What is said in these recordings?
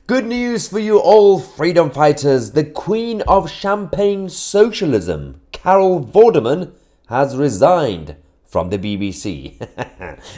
Good news for you all freedom fighters. The queen of champagne socialism, Carol Vorderman, has resigned from the BBC.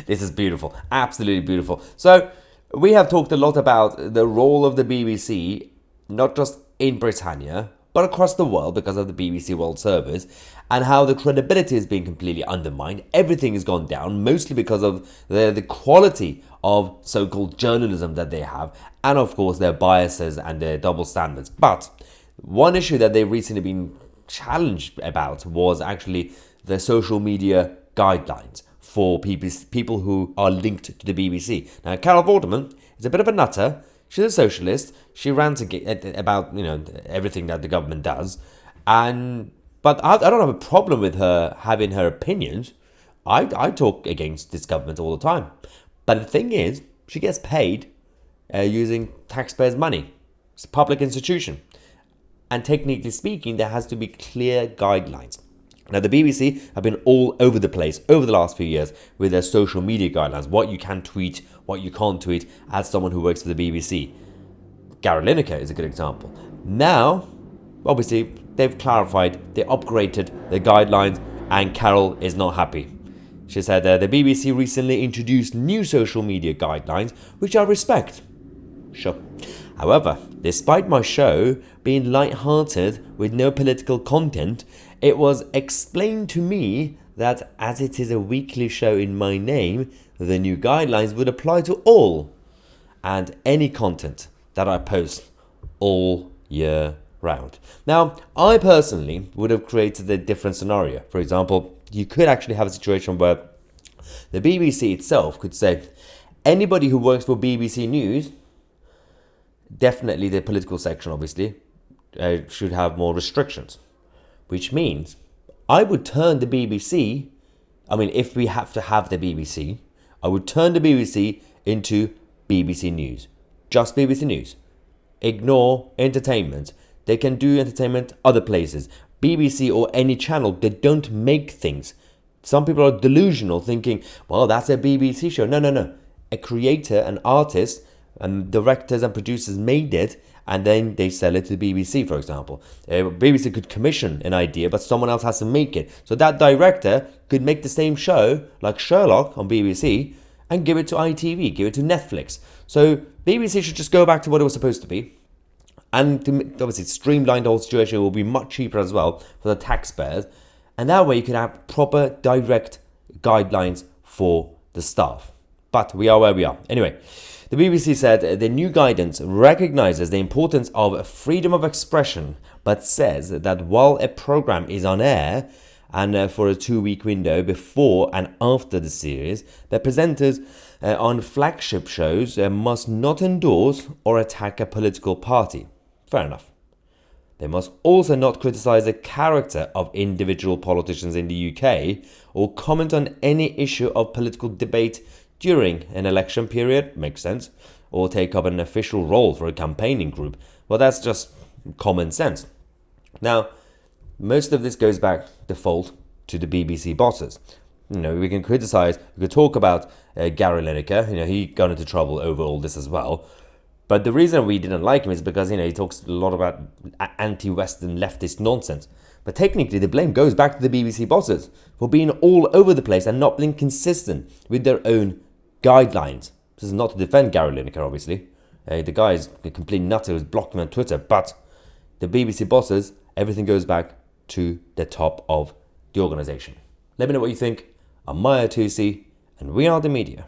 This is beautiful. Absolutely beautiful. So, we have talked a lot about the role of the BBC, not just in Britannia, but across the world because of the BBC World Service, and how the credibility is being completely undermined. Everything has gone down, mostly because of the quality of so-called journalism that they have, and of course their biases and their double standards. But one issue that they've recently been challenged about was actually the social media guidelines for people who are linked to the BBC. Now, Carol Vorderman is a bit of a nutter. She's a socialist. She rants about everything that the government does, but I don't have a problem with her having her opinions. I talk against this government all the time, but the thing is, she gets paid using taxpayers' money. It's a public institution, and technically speaking, there has to be clear guidelines. Now, the BBC have been all over the place over the last few years with their social media guidelines, what you can tweet, what you can't tweet, as someone who works for the BBC. Gary Lineker is a good example. Now, obviously, they've clarified, they upgraded the guidelines, and Carol is not happy. She said the BBC recently introduced new social media guidelines, which I respect. Sure. However, despite my show being light-hearted with no political content, it was explained to me that as it is a weekly show in my name, the new guidelines would apply to all and any content that I post all year round. Now, I personally would have created a different scenario. For example, you could actually have a situation where the BBC itself could say, anybody who works for BBC News, definitely the political section obviously, should have more restrictions. Which means I would turn the BBC, if we have to have the BBC, I would turn the BBC into BBC News. Just BBC News. Ignore entertainment. They can do entertainment other places. BBC or any channel, they don't make things. Some people are delusional thinking, well, that's a BBC show. No. A creator, an artist, and directors and producers made it, and then they sell it to the BBC, for example. BBC could commission an idea, but someone else has to make it. So that director could make the same show, like Sherlock on BBC, and give it to ITV, give it to Netflix. So BBC should just go back to what it was supposed to be. And to obviously streamline the whole situation, will be much cheaper as well for the taxpayers. And that way you can have proper direct guidelines for the staff. But we are where we are. Anyway, the BBC said the new guidance recognizes the importance of freedom of expression, but says that while a program is on air and for a 2-week window before and after the series, the presenters on flagship shows must not endorse or attack a political party. Fair enough. They must also not criticize the character of individual politicians in the UK or comment on any issue of political debate during an election period, makes sense, or take up an official role for a campaigning group. Well, that's just common sense. Now, most of this goes back default to the BBC bosses. We can criticize, we could talk about Gary Lineker, he got into trouble over all this as well. But the reason we didn't like him is because, he talks a lot about anti-Western leftist nonsense. But technically, the blame goes back to the BBC bosses for being all over the place and not being consistent with their own guidelines. This is not to defend Gary Lineker, obviously. The guy is a complete nutter who's blocked me on Twitter. But the BBC bosses, everything goes back to the top of the organisation. Let me know what you think. I'm Tousi, and we are the media.